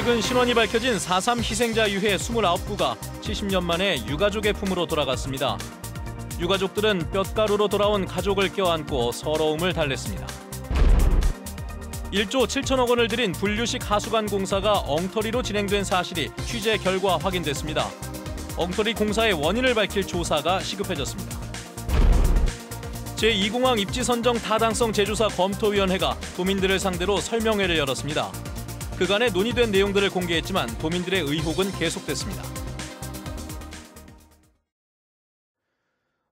최근 신원이 밝혀진 4.3 희생자 유해 29구가 70년 만에 유가족의 품으로 돌아갔습니다. 유가족들은 뼛가루로 돌아온 가족을 껴안고 서러움을 달랬습니다. 1조 7천억 원을 들인 분류식 하수관 공사가 엉터리로 진행된 사실이 취재 결과 확인됐습니다. 엉터리 공사의 원인을 밝힐 조사가 시급해졌습니다. 제2공항 입지 선정 타당성 제조사 검토위원회가 도민들을 상대로 설명회를 열었습니다. 그간에 논의된 내용들을 공개했지만 도민들의 의혹은 계속됐습니다.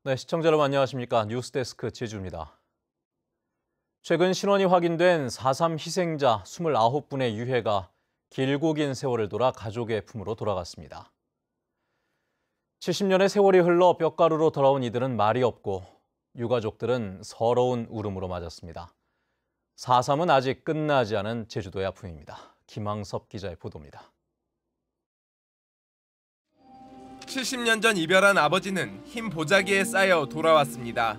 네, 시청자 여러분 안녕하십니까? 뉴스데스크 제주입니다. 최근 신원이 확인된 4.3 희생자 29분의 유해가 길고 긴 세월을 돌아 가족의 품으로 돌아갔습니다. 70년의 세월이 흘러 뼈가루로 돌아온 이들은 말이 없고 유가족들은 서러운 울음으로 맞았습니다. 4.3은 아직 끝나지 않은 제주도의 아픔입니다. 김항섭 기자의 보도입니다. 70년 전 이별한 아버지는 흰 보자기에 쌓여 돌아왔습니다.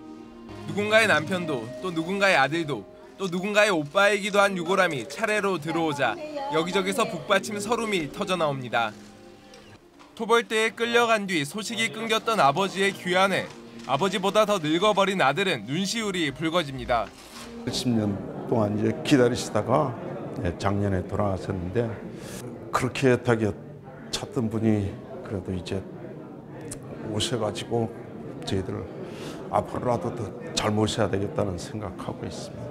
누군가의 남편도 또 누군가의 아들도 또 누군가의 오빠이기도 한 유골함이 차례로 들어오자 여기저기서 북받침 서름이 터져나옵니다. 토벌대에 끌려간 뒤 소식이 끊겼던 아버지의 귀환에 아버지보다 더 늙어버린 아들은 눈시울이 붉어집니다. 10년 동안 이제 기다리시다가 작년에 돌아가셨는데 그렇게 애타게 찾던 분이 그래도 이제 오셔가지고 저희들 앞으로라도 더 잘 모셔야 되겠다는 생각하고 있습니다.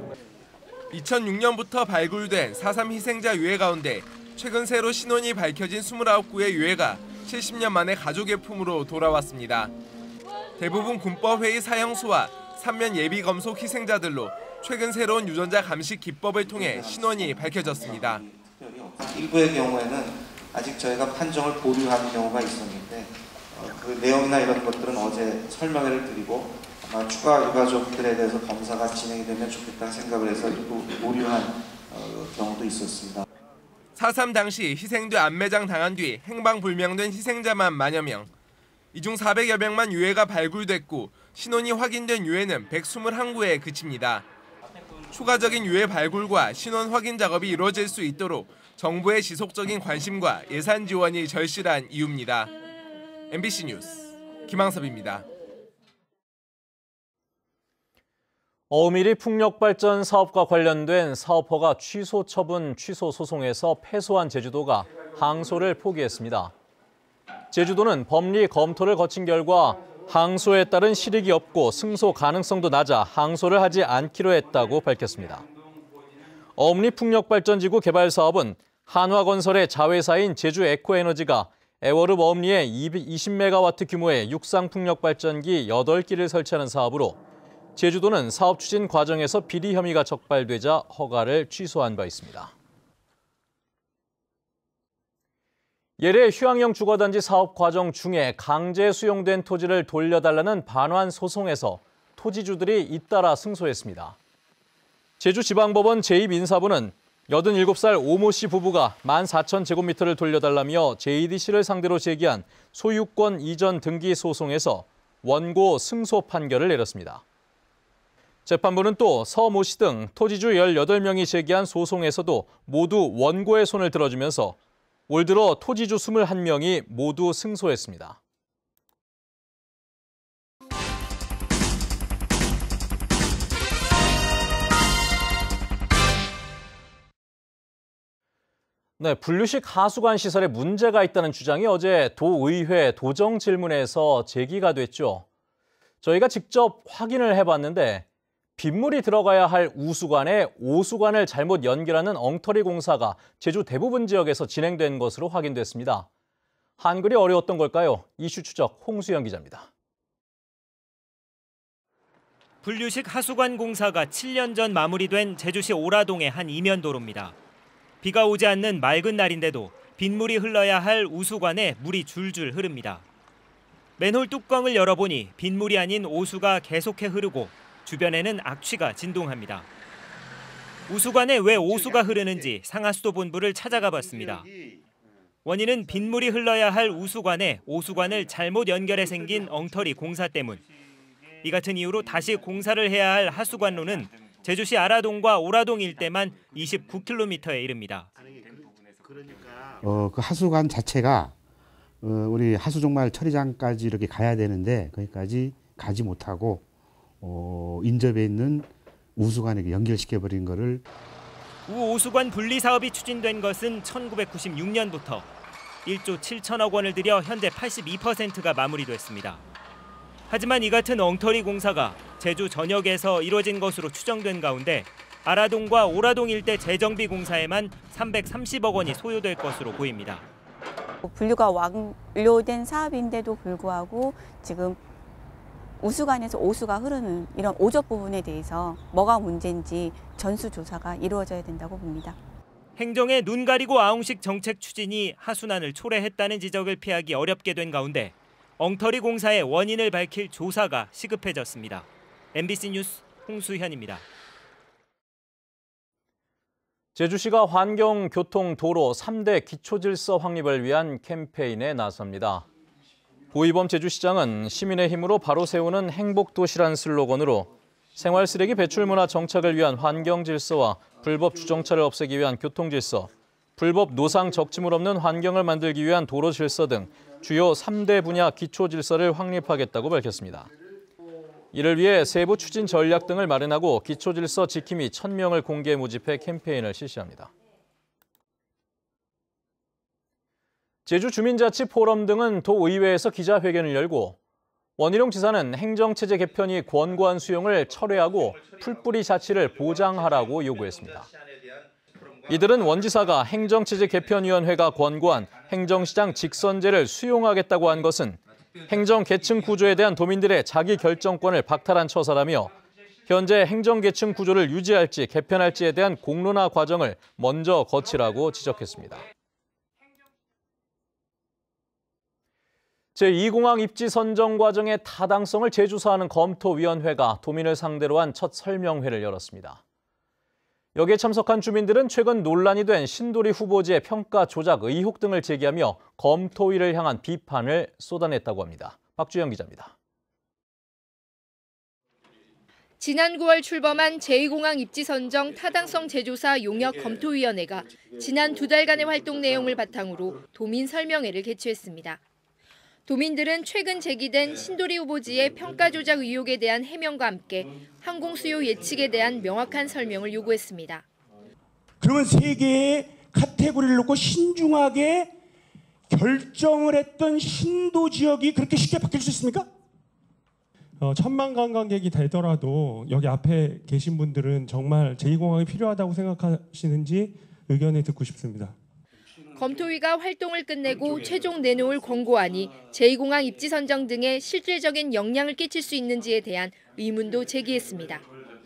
2006년부터 발굴된 4.3 희생자 유해 가운데 최근 새로 신원이 밝혀진 29구의 유해가 70년 만에 가족의 품으로 돌아왔습니다. 대부분 군법회의 사형수와 3면 예비검속 희생자들로 최근 새로운 유전자 감식 기법을 통해 신원이 밝혀졌습니다. 일부의 경우에는 아직 저희가 판정을 보류하는 경우가 있었는데 그 내용이나 이런 것들은 어제 설명회를 드리고 아마 추가 유가족들에 대해서 검사가 진행이 되면 좋겠다는 생각을 해서 일부 보류한 경우도 있었습니다. 4.3 당시 희생돼 안매장 당한 뒤 행방불명된 희생자만 만여 명. 이 중 400여 명만 유해가 발굴됐고 신원이 확인된 유해는 121구에 그칩니다. 추가적인 유해 발굴과 신원 확인 작업이 이루어질 수 있도록 정부의 지속적인 관심과 예산 지원이 절실한 이유입니다. MBC 뉴스 김항섭입니다. 어미리 풍력발전 사업과 관련된 사업허가 취소 처분 취소 소송에서 패소한 제주도가 항소를 포기했습니다. 제주도는 법리 검토를 거친 결과 항소에 따른 실익이 없고 승소 가능성도 낮아 항소를 하지 않기로 했다고 밝혔습니다. 어미리 풍력발전지구 개발 사업은 한화건설의 자회사인 제주에코에너지가 애월읍 어미리에 20메가와트 규모의 육상풍력발전기 8기를 설치하는 사업으로 제주도는 사업 추진 과정에서 비리 혐의가 적발되자 허가를 취소한 바 있습니다. 예래 휴양형 주거단지 사업 과정 중에 강제 수용된 토지를 돌려달라는 반환 소송에서 토지주들이 잇따라 승소했습니다. 제주지방법원 제2민사부는 87살 오모 씨 부부가 14,000제곱미터를 돌려달라며 JDC를 상대로 제기한 소유권 이전 등기 소송에서 원고 승소 판결을 내렸습니다. 재판부는 또 서모 씨 등 토지주 18명이 제기한 소송에서도 모두 원고의 손을 들어주면서 올 들어 토지주 21명이 모두 승소했습니다. 네, 분류식 하수관 시설에 문제가 있다는 주장이 어제 도의회 도정 질문에서 제기가 됐죠. 저희가 직접 확인을 해봤는데 빗물이 들어가야 할 우수관에 오수관을 잘못 연결하는 엉터리 공사가 제주 대부분 지역에서 진행된 것으로 확인됐습니다. 한글이 어려웠던 걸까요? 이슈 추적 홍수영 기자입니다. 분류식 하수관 공사가 7년 전 마무리된 제주시 오라동의 한 이면도로입니다. 비가 오지 않는 맑은 날인데도 빗물이 흘러야 할 우수관에 물이 줄줄 흐릅니다. 맨홀 뚜껑을 열어보니 빗물이 아닌 오수가 계속해 흐르고 주변에는 악취가 진동합니다. 우수관에 왜 오수가 흐르는지 상하수도 본부를 찾아가 봤습니다. 원인은 빗물이 흘러야 할 우수관에 오수관을 잘못 연결해 생긴 엉터리 공사 때문. 이 같은 이유로 다시 공사를 해야 할 하수관로는 제주시 아라동과 오라동 일대만 29km에 이릅니다. 그 하수관 자체가 우리 하수종말 처리장까지 이렇게 가야 되는데 거기까지 가지 못하고 인접에 있는 우수관에 연결시켜버린 거를. 우오수관 분리 사업이 추진된 것은 1996년부터 1조 7천억 원을 들여 현재 82%가 마무리됐습니다. 하지만 이 같은 엉터리 공사가 제주 전역에서 이뤄진 것으로 추정된 가운데 아라동과 오라동 일대 재정비 공사에만 330억 원이 소요될 것으로 보입니다. 분류가 완료된 사업인데도 불구하고 지금 우수관에서 오수가 흐르는 이런 오적 부분에 대해서 뭐가 문제인지 전수조사가 이루어져야 된다고 봅니다. 행정의 눈 가리고 아웅식 정책 추진이 하순환을 초래했다는 지적을 피하기 어렵게 된 가운데 엉터리 공사의 원인을 밝힐 조사가 시급해졌습니다. MBC 뉴스 홍수현입니다. 제주시가 환경, 교통, 도로 3대 기초질서 확립을 위한 캠페인에 나섭니다. 고이범 제주시장은 시민의 힘으로 바로 세우는 행복도시란 슬로건으로 생활 쓰레기 배출 문화 정착을 위한 환경 질서와 불법 주정차를 없애기 위한 교통 질서, 불법 노상 적침을 없는 환경을 만들기 위한 도로 질서 등 주요 3대 분야 기초 질서를 확립하겠다고 밝혔습니다. 이를 위해 세부 추진 전략 등을 마련하고 기초 질서 지킴이 1000명을 공개 모집해 캠페인을 실시합니다. 제주 주민자치 포럼 등은 도의회에서 기자회견을 열고 원희룡 지사는 행정체제 개편이 권고안 수용을 철회하고 풀뿌리 자치를 보장하라고 요구했습니다. 이들은 원 지사가 행정체제 개편위원회가 권고한 행정시장 직선제를 수용하겠다고 한 것은 행정 계층 구조에 대한 도민들의 자기 결정권을 박탈한 처사라며 현재 행정 계층 구조를 유지할지 개편할지에 대한 공론화 과정을 먼저 거치라고 지적했습니다. 제2공항 입지 선정 과정의 타당성을 재조사하는 검토위원회가 도민을 상대로 한 첫 설명회를 열었습니다. 여기에 참석한 주민들은 최근 논란이 된 신도리 후보지의 평가 조작 의혹 등을 제기하며 검토위를 향한 비판을 쏟아냈다고 합니다. 박주영 기자입니다. 지난 9월 출범한 제2공항 입지 선정 타당성 재조사 용역 검토위원회가 지난 2달간의 활동 내용을 바탕으로 도민 설명회를 개최했습니다. 도민들은 최근 제기된 신도리 후보지의 평가 조작 의혹에 대한 해명과 함께 항공 수요 예측에 대한 명확한 설명을 요구했습니다. 그러면 세 개의 카테고리를 놓고 신중하게 결정을 했던 신도 지역이 그렇게 쉽게 바뀔 수 있습니까? 1000만 관광객이 되더라도 여기 앞에 계신 분들은 정말 제2공항이 필요하다고 생각하시는지 의견을 듣고 싶습니다. 검토위가 활동을 끝내고 최종 내놓을 권고안이 제2공항 입지 선정 등에 실질적인 영향을 끼칠 수 있는지에 대한 의문도 제기했습니다.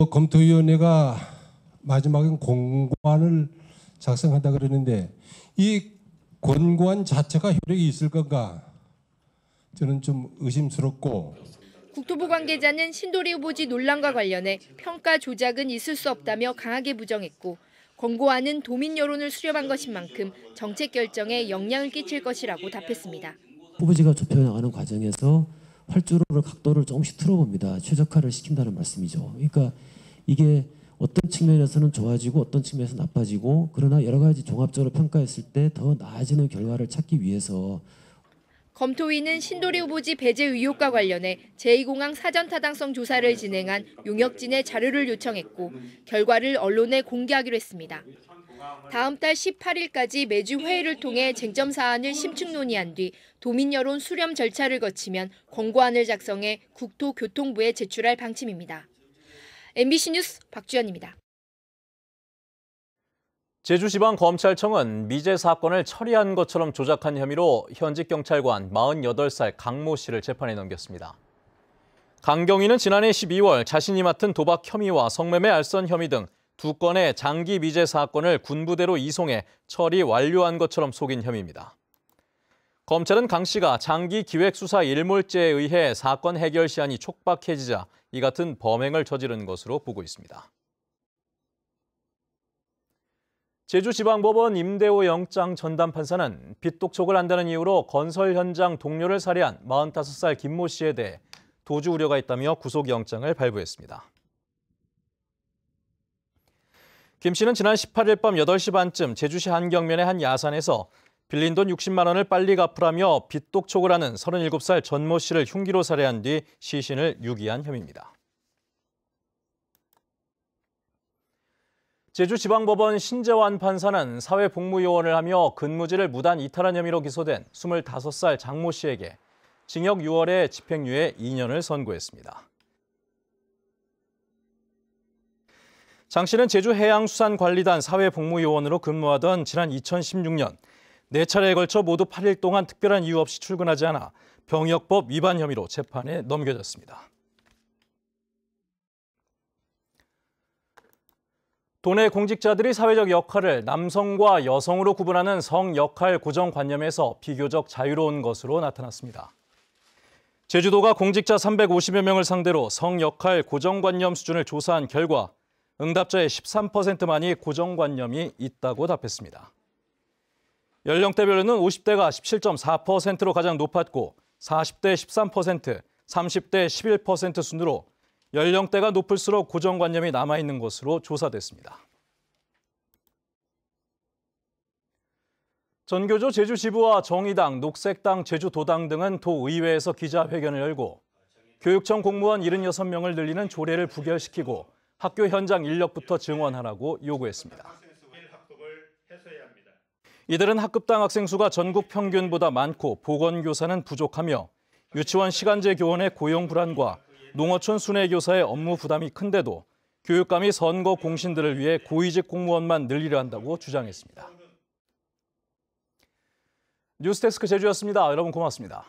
검토위원회가 마지막엔 권고안을 작성한다 그러는데 이 권고안 자체가 효력이 있을 건가? 저는 좀 의심스럽고. 국토부 관계자는 신도리 후보지 논란과 관련해 평가 조작은 있을 수 없다며 강하게 부정했고 권고안은 도민 여론을 수렴한 것인 만큼 정책 결정에 영향을 끼칠 것이라고 답했습니다. 후보지가 좁혀나가는 과정에서 활주로를 각도를 조금씩 틀어봅니다. 최적화를 시킨다는 말씀이죠. 그러니까 이게 어떤 측면에서는 좋아지고 어떤 측면에서 나빠지고 그러나 여러 가지 종합적으로 평가했을 때 더 나아지는 결과를 찾기 위해서 검토위는 신도리 후보지 배제 의혹과 관련해 제2공항 사전 타당성 조사를 진행한 용역진의 자료를 요청했고 결과를 언론에 공개하기로 했습니다. 다음 달 18일까지 매주 회의를 통해 쟁점 사안을 심층 논의한 뒤 도민 여론 수렴 절차를 거치면 권고안을 작성해 국토교통부에 제출할 방침입니다. MBC 뉴스 박주연입니다. 제주지방검찰청은 미제 사건을 처리한 것처럼 조작한 혐의로 현직 경찰관 48살 강모 씨를 재판에 넘겼습니다. 강 경위는 지난해 12월 자신이 맡은 도박 혐의와 성매매 알선 혐의 등 2건의 장기 미제 사건을 군부대로 이송해 처리 완료한 것처럼 속인 혐의입니다. 검찰은 강 씨가 장기 기획수사 일몰제에 의해 사건 해결 시한이 촉박해지자 이 같은 범행을 저지른 것으로 보고 있습니다. 제주지방법원 임대호 영장 전담 판사는 빚독촉을 한다는 이유로 건설 현장 동료를 살해한 45살 김모 씨에 대해 도주 우려가 있다며 구속영장을 발부했습니다. 김 씨는 지난 18일 밤 8시 반쯤 제주시 한경면의 한 야산에서 빌린 돈 60만 원을 빨리 갚으라며 빚독촉을 하는 37살 전모 씨를 흉기로 살해한 뒤 시신을 유기한 혐의입니다. 제주지방법원 신재환 판사는 사회복무요원을 하며 근무지를 무단 이탈한 혐의로 기소된 25살 장모 씨에게 징역 6월에 집행유예 2년을 선고했습니다. 장 씨는 제주해양수산관리단 사회복무요원으로 근무하던 지난 2016년 4차례에 걸쳐 모두 8일 동안 특별한 이유 없이 출근하지 않아 병역법 위반 혐의로 재판에 넘겨졌습니다. 도내 공직자들이 사회적 역할을 남성과 여성으로 구분하는 성역할 고정관념에서 비교적 자유로운 것으로 나타났습니다. 제주도가 공직자 350여 명을 상대로 성역할 고정관념 수준을 조사한 결과 응답자의 13%만이 고정관념이 있다고 답했습니다. 연령대별로는 50대가 17.4%로 가장 높았고 40대 13%, 30대 11% 순으로 연령대가 높을수록 고정관념이 남아있는 것으로 조사됐습니다. 전교조 제주지부와 정의당, 녹색당, 제주도당 등은 도의회에서 기자회견을 열고 교육청 공무원 76명을 늘리는 조례를 부결시키고 학교 현장 인력부터 증원하라고 요구했습니다. 이들은 학급당 학생 수가 전국 평균보다 많고 보건교사는 부족하며 유치원 시간제 교원의 고용 불안과 농어촌 순회교사의 업무 부담이 큰데도 교육감이 선거 공신들을 위해 고위직 공무원만 늘리려 한다고 주장했습니다. 뉴스데스크 제주였습니다. 여러분 고맙습니다.